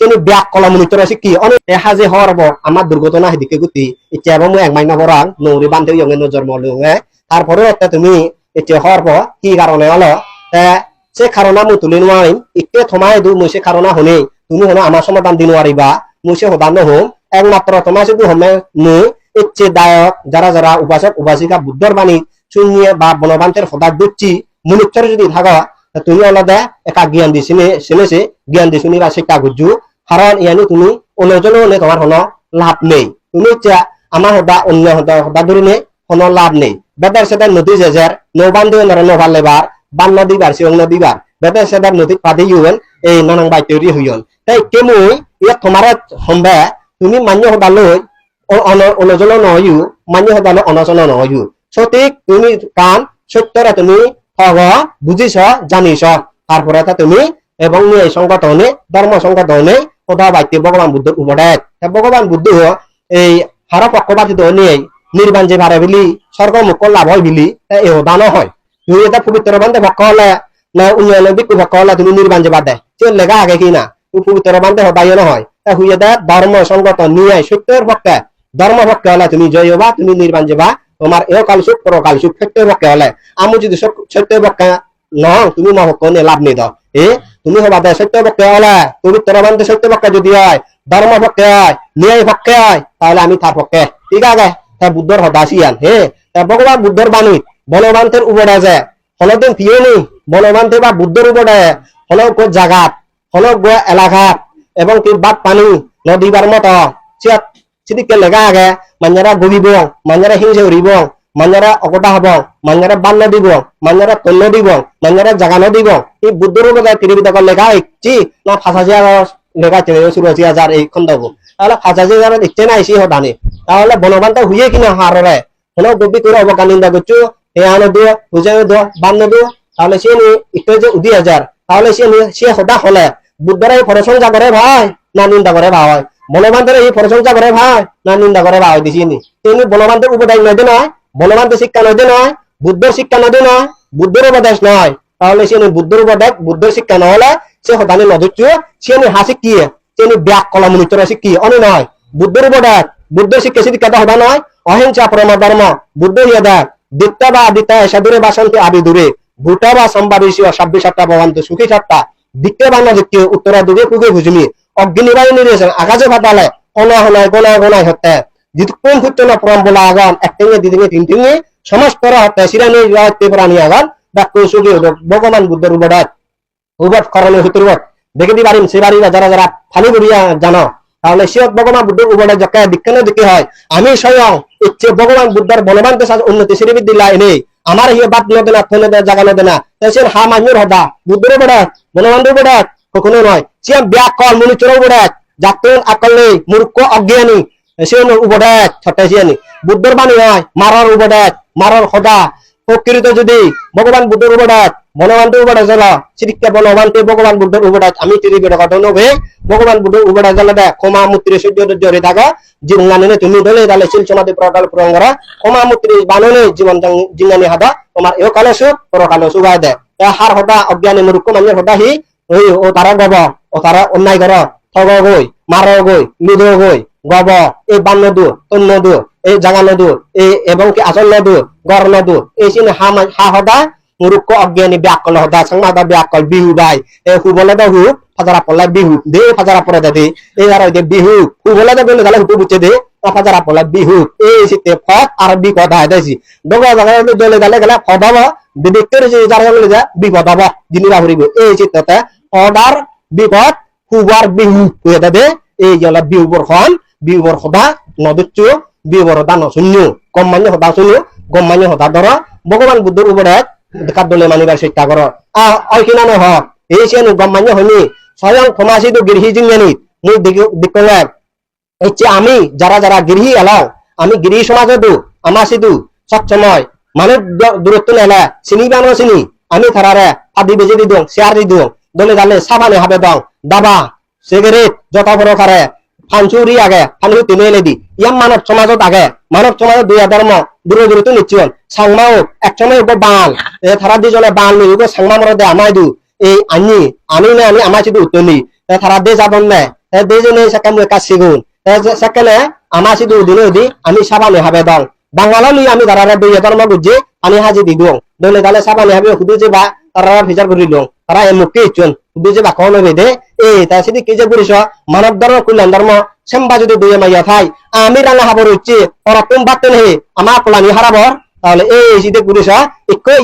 চেনি ব্যাক কলা মনিটর আছে কি অনেক হাজে হরব আমার দুর্ঘটনা হেদিকে গতি ইচ্ছা এবং এক মাইনা বরাং নৌরি বান্ধে ইয়ঙে নজর মলুঙে তারপরে তুমি ইচ্ছা হরব কি কারণে হলো সে কারণা মুই তুলি নোৱাৰিম ইকে থমাই দু মুই সে কারণা হনে তুমি হনে আমার সমাধান দি নোৱাৰিবা মুই সে সদান নহম একমাত্র তোমার শুধু হমে মুই ইচ্ছে দায়ক যারা যারা উপাসক উপাসিকা বুদ্ধর বাণী শুনিয়ে বা বনবান্তের সদা দিচ্ছি মনুষ্যর যদি থাকা তুমি আলাদা একা জ্ঞান দি শুনেছে জ্ঞান দি শুনিবা শিক্ষা গুজু কারণ ইয়ানি তুমি অন্যজনও হলে তোমার কোনো লাভ নেই তুমি ইচ্ছা আমার সদা অন্য সদা ধরে নে কোনো লাভ নেই বেদার সেদার নদী জেজের নৌবান দিয়ে নভার লেবার বান নদী বার সিং নদী বার বেদার সেদার নদী পাদি ইউন এই নানাং বাই তৈরি হইন তাই কেমুই ইয়াত তোমার সম্ভে তুমি মান্য সদা লই অনজন নহয়ু মান্য সদা অনজন নহয়ু সঠিক তুমি কান সত্যরে তুমি হগ বুঝিছ জানিছ তারপরে তুমি এবং এই সংগঠনে ধর্ম সংগঠনে সদা বাইতে ভগবান বুদ্ধ উপদেশ ভগবান বুদ্ধ এই হার পক্ষপাতিত নেই নির্বাণ যে ভারে বলি স্বর্গ মুখ লাভ হয় বলি এই দান হয় তুমি এটা পবিত্র বান্ধে পক্ষ হলে না উন্নয়ন বিক্ষু পক্ষ হলে তুমি নির্বাণ যে বাদে সে লেখা আগে কি না পবিত্র বান্ধে হদাই নহয় হুয়ে দে ধর্ম সংগঠন নিয়ে সত্যের পক্ষে ধর্ম পক্ষে হলে তুমি জয় হবা তুমি নির্বাণ যাবা তোমার এও কাল সুখ পরকাল সুখ সত্যের পক্ষে হলে আমি যদি সত্যের পক্ষে নহ তুমি মহক্ষ নিয়ে লাভ নিদ তুমি হবা দে সত্যের পক্ষে হলে পবিত্র বান্ধে সত্যের পক্ষে যদি হয় ধর্ম পক্ষে হয় ন্যায় পক্ষে হয় তাহলে আমি তার পক্ষে ঠিক আছে বুদ্ধর হদাসিয়ান ভগবান বুদ্ধর বাণী বনবান্তের উপরে যে হলদিন পিয়নি বনবান্তে বা বুদ্ধর উপরে হল জাগাত হল এলাকাত এবং কি বাদ পানি নদীবার মতো সেদিকে লেখা আগে মাঞ্জারা গবিব মাঞ্জারা হিংসে উড়িব মাঞ্জারা অকটা হব মাঞ্জারা বান্ন দিব মাঞ্জারা তন্য দিব মাঞ্জারা জাগানো দিব এই বুদ্ধর উপরে তিরিবিদকর লেখা ইচ্ছি না ফাঁসাজিয়া লেখা সুরসিয়া যার এই খন্ডব তাহলে ফাঁসাজি যারা ইচ্ছে না এসে হদানি তাহলে বনবান্তা হুয়ে কিনা হারে হলো গবি করে অবকাল নিন্দা করছো এ আনো দিও বুঝানো দিও বান্ন দিও তাহলে সে একটু যে 20,000 তাহলে সে হদা হলে বুদ্ধরা এই প্রশংসা করে ভাই না নিন্দা করে ভাই বনবান্তের এই প্রশংসা করে ভাই না নিন্দা করে ভাই দিছি তিনি বনবান্তের উপদেশ নয় নয় বনবান্তের শিক্ষা নয় নয় বুদ্ধের শিক্ষা নয় নয় বুদ্ধের উপদেশ নয় তাহলে সে বুদ্ধের উপদেশ বুদ্ধের শিক্ষা নহলে সে হদানি নদুচ্ছু সে হাসি কি সে ব্যাক কলা মনিটর শিক্ষি অনে নয় বুদ্ধের উপদেশ বুদ্ধের শিক্ষা শিক্ষাটা হবা নয় অহিংসা পরমা ধর্ম বুদ্ধ হিয়া দিত্যা বা আদিত্যা সাদুরে বাসন্তি আবি দূরে ভূতা বা সম্ভাবিষীয় 26 ভগবান্ত সুখী সত্তা দিত্যা বা নদিত্য উত্তরা দুগে পুগে ভুজমি অগ্নিবায়ু নিরেছেন আকাশে ফাটালে কোনা হনায় গোনায় গোনায় হত্যা যেহেতু কোন হচ্ছে না পরম বলা আগান একটিঙে দ্বিতীয় তিনটিঙে সমস্ত হত্যা শিরানি রাজতে প্রাণী আগান বাক্য সুখী ভগবান বুদ্ধের উবট করণীয় হিতুর্বট দেখে দি পারিম সে বাড়িরা যারা যারা ফালি বড়িয়া জানো তাহলে সে ভগবান বুদ্ধের উপরে যকে বিজ্ঞানে দিকে হয় আমি স্বয়ং ইচ্ছে ভগবান বুদ্ধের বনবান্তে উন্নতি শ্রীবিদ দিলা এনে আমার হিয়ে বাদ নদে না ফোনে দে জাগা নদে না সে হা মাইনুর হদা বুদ্ধের উপরে বনবান্তের উপরে কখনো নয় সে ব্যাক কল মনুচর উপরে জাতন আকলে মূর্খ অজ্ঞানী সে উপরে ছটাইছিয়ানি বুদ্ধের বাণী হয় মারার উপরে মারার হদা প্রকৃত যদি ভগবান বুদ্ধের উপরে বনবান্তের উপরে জল শিক্ষা বনবান্তে ভগবান বুদ্ধের উপরে আমি তিরি বেড়ে কথা নবে ভগবান বুদ্ধের উপরে জল দে ক্ষমা মূর্তি সূর্য জরে থাকা জীবনানে তুমি দলে তাহলে শিল সমাধি প্রকাল প্রঙ্গরা ক্ষমা মূর্তি বাননে জীবন জিঙ্গানি হাদা তোমার এও কালে সুখ পরকালে সুগায় দে হার হদা অজ্ঞানী মূর্খ মানুষ হদা হি ও তারা গব ও তারা অন্যায় কর ঠগ গই মার গই লুধ গই গব এই বান্ন দু তন্য দু এই জাগা নদু এই এবং কি আসল নদু গড় নদু এই চিন হা হদা মূর্খ অজ্ঞানী ব্যাকল হদা সংবাদ ব্যাকল বিহু বাই এই হুবলে দে হু ফাজারা পলাই বিহু দে ফাজারা পরে দে এই আর দে বিহু হুবলে দে বলে গালে হুটু বুঝে দে ফাজারা পলাই বিহু এই সিতে ফত আর বি কথা দেছি দগা জায়গা দলে গালে গেলে ফদাব বিবেকের যে যারা বলে যা বিপদ হব জিনিরা হরিব এই চিত্ততে ফদার বিপদ হুবার বিহু হয়ে দে এই জলা বিহুবর খন বিহুবর হদা নদুচ্চু বিহুবর দা নশূন্য কম মান্য হদা শূন্য গম মান্য হদা ধর ভগবান বুদ্ধর উপরে কাদলে মানিবার চেষ্টা কর কিনা নহ এই সে গম মান্য হয়নি স্বয়ং ক্ষমাসিত গৃহী জিঙ্গানি মুই দিকলে হচ্ছে আমি যারা যারা গৃহী এলাও আমি গৃহী সমাজে দু আমার সিধু সবসময় মানে দূরত্ব নেলা চিনি বানো চিনি আমি থারারে আদি বেজে দি দং শেয়ার দি দং দলে দালে সাবানে হবে দং দাবা সিগারেট যত বড় কারে ফানচুরি আগে ফানু তিনেলে দি ইয়াম মানব সমাজত আগে মানব সমাজত দুই ধর্ম দূরে দূরে তো নিশ্চয় সাংমাও একসময় বাল থারা দি জলে বাল নি সাংমা মরদে আমাই দু এই আমি না আমি আমার শুধু উত্তর নি তারা দে যাবন নে দে জনে সাকে মুই কাছিগুন সাকেলে আমার সিধু দিনে দি আমি সাবানে হবে দং বাঙালা নি আমি তারা দুই ধর্ম বুঝি আমি হাজি দি দং দলে তালে সাবানে হবে হুদু যে বা তারা ফিচার করি লং তারা এমুকে ইচ্ছুন হুদু যে বা কোন বেদে তা সিদি কি যে করিস মানব ধর্ম কল্যাণ ধর্ম সেম্বা যদি দুই মাইয়া থাই আমি রাঙা হাবর হচ্ছে ওরা তুম বাড়তে নেই আমার প্লানি হারাবর তাহলে সিদে করিস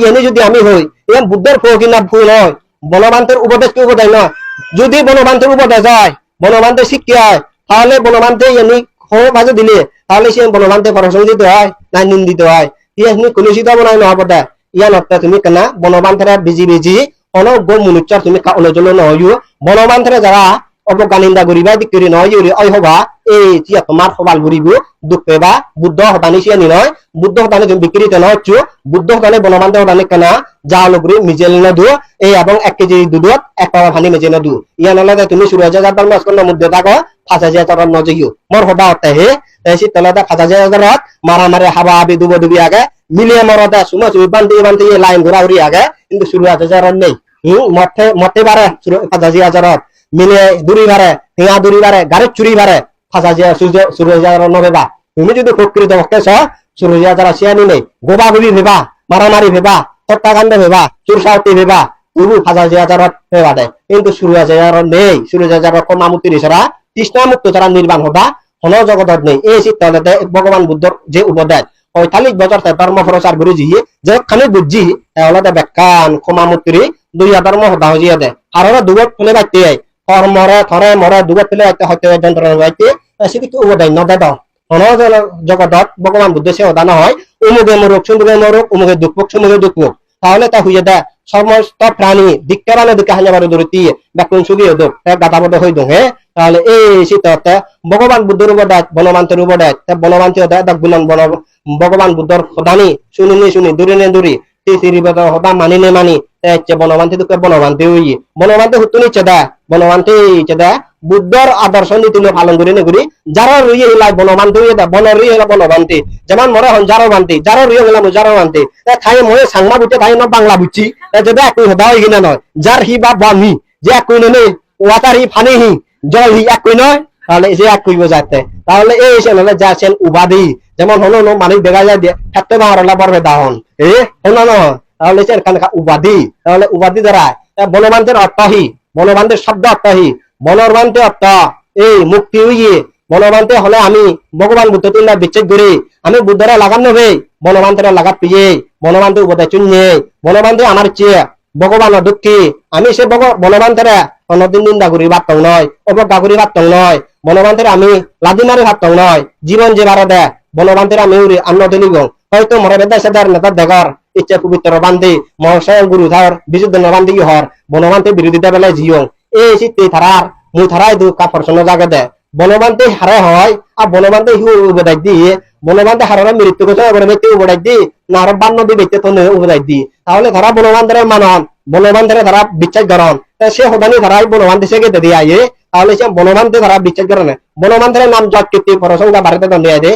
এনে যদি আমি হই এম বুদ্ধের ফো কিনা ভুল নয় বনবান্তের উপদেশকে উপদেয় নয় যদি বনবান্তের উপদেশ হয় বনবান্তের শিক্ষা হয় তাহলে বনবান্তে এমনি বাজে দিলে তাহলে সে বনবান্তে প্রশংসিত হয় না নিন্দিত হয় ইয়ানি কলুষিত বনাই নহব দে ইয়ান অর্থে তুমি কেনা বনবান্তেরা বিজি বিজি অনগ্য মনুষ্যর তুমি অলজল নহইও বনবান্তেরা যারা অবজ্ঞানিন্দা করিবা দিক করি নয় অই হবা তিয়া তোমার সবাল ঘুরিব দুঃখ পেবা বুদ্ধ হতানি সিয়ানি নয় বুদ্ধ হতানি তুমি বিক্রিতে নহচ্ছু বুদ্ধ হতানি বনবান্তে হতানি কেনা যা লগরি মিজেল নদু এবং 1 কেজি দুধত 1 পাওয়া পানি মেজে নদু ইয়া নলে তুমি সুরজ হাজার ধর্ম মধ্যে থাকো 5000 টাকা নজিও মোর হবা হতে হে শীতলতা 5000 টাকাত মারামারি হাবা হাবি দুব দুবি আগে মিলিয়ে মরদা সুমা সুই বান্তি লাইন ঘোরা ঘুরি আগে কিন্তু সুরজ হাজার নেই মতে মতে বারে 5000 মিলে দূরি বারে হিয়া দূরি বারে গাড়ি চুরি বারে 5000 সুরজ হাজার নবেবা তুমি যদি প্রকৃত হতেছ সুরজ হাজার সিয়ানি নেই গোবা গুলি ভেবা মারামারি ভেবা হত্যাকাণ্ড ভেবা চুরসাউতি ভেবা তুবু 5000 ভেবা দেয় কিন্তু সুরজ হাজার নেই সুরজ হাজার কমামুতি রিসরা তৃষ্ণা মুক্ত যারা নির্বাণ হবা হন জগতত নেই এই শীতলতে ভগবান বুদ্ধর যে উপদেশ 45 বছর ধর্ম প্রচার করে যিয়ে যে খানি বুঝি তাহলে বেকান কমামুতিরি 2000 মহদা হজিয়া দে আর ওরা দুবত ফেলে বাইতে কর্মরে থরে মরে দুবত ফেলে বাইতে হয়তো যন্ত্রণা বাইতে সেদিকে উপদেশ নদে দাও হন জগতত ভগবান বুদ্ধ সে অদান হয় উমুকে মরুক সুমুকে মরুক উমুকে দুঃখ সুমুকে দুঃখ তাহলে তা হইয়া দেয় সমস্ত প্রাণী দিক্কারানে দিকে হাজার দূরতি ব্যাকুন সুগিয়ে দোক গাতাবদ্ধ হই দোক তাহলে শীততে ভগবান বুদ্ধর উপদেশ বনবান্তের উপদেশ বনবান্তি গুণন ভগবান বুদ্ধর সদানি শুনি দূরে নে দূরি হতা মানি নে মানি বনবান্তি দুঃখে বনবান্তি হই বনবান্তি হুতুনি চেদা বনবান্তি চেদা বুদ্ধর আদর্শ নীতি পালন করি নে করি যারা রুই হিলাই বনবান্তি হইয়া দা বন রুই হিলা বনবান্তি যেমন মরে হন যারো বান্তি যারো রুই হিলাম যারো বান্তি খাই মরে সাংমা বুঝতে খাই ন বাংলা বুঝছি যদি একই হদা হই কিনা নয় যার হি বা বামি যে একই নেই ওয়াটার হি ফানি হি জল হি একই নয় তাহলে যে একই বোঝাতে তাহলে সে হলে যা সেন উপাধি যেমন হলো মানুষ দেখা যায় থাকতে বাংলা বরবে দাহন হলো না তাহলে সে উপাধি তাহলে উপাধি দ্বারা বনবান্তের অর্থহি বনবান্তের শব্দ অর্থহি বনবান্তের অর্থ মুক্তি হইয়ে বনবান্তে হলে আমি ভগবান বুদ্ধ তিনটা বিচ্ছেদ করি আমি বুদ্ধরা লাগান নেবে বনবান্তেরা লাগাত পিয়ে বনবান্তে উপদেশ চুনিয়ে বনবান্তে আমার চেয়ে ভগবানের দুঃখী আমি সে বনবান্তেরা অন্যদিন নিন্দা করি ভাবতাম নয় অবজ্ঞা করি ভাবতাম নয় বনবান্তের আমি লাদিমারি ভাবতাম নয় জীবন যে ভারত দেয় বনবান্তের আমি আন্ন দিলিব হয়তো মরে বেদা সেদার নেতার দেগর ইচ্ছা পবিত্র বান্ধি মহাশয় গুরু ধর বিশুদ্ধ নবান্ধি হর বনবান্তে বিরোধিতা বেলায় জিও শীতে থারার মুই থারাই দু কাপড় জাগে দেয় বনবান্তে হারে হয় আর বনবান্তে হি উপদেশ দিয়ে বনবান্তে হারার মৃত্যু কথা ব্যক্তি উপদেশ দি না আরো বান্ন দি ব্যক্তি তো উপদেশ দি তাহলে তারা বনবান্তের মানন বনবান্তের তারা বিশ্বাস করেন সে হদানি তারা বনবান্তে সে গেতে দিয়ে আয়ে তাহলে সে বনবান্তে তারা বিশ্বাস করে না বনবান্তের নাম জট কীর্তি প্রসঙ্গা ভারতে দণ্ডে দে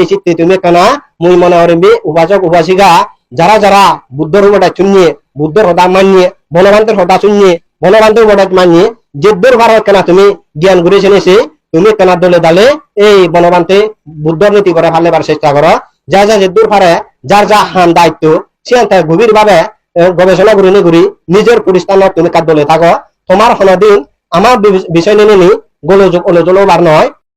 শীতে তুমি কেনা মুই মনে করিবি উপাসক উপাসিকা যারা যারা বুদ্ধর উপদেশ শুনিয়ে বুদ্ধর হদা মানিয়ে বনবান্তের হদা শুনিয়ে বনবান্তের উপদেশ মানিয়ে যেদূর ভারত কেনা তুমি জ্ঞান ঘুরে শুনেছি তুমি কেনা দলে দালে বনবান্তে বুদ্ধর নীতি করে ভালেবার চেষ্টা করো যা যা যেদূর পারে যার যা হান দায়িত্ব সে গভীর ভাবে গবেষণা ঘুরি নিজের পরিস্থানত তুমি কাজ দলে থাকো তোমার হনদিন আমার বিষয় নিয়ে নি গোলযোগ অলযোগ বার নয়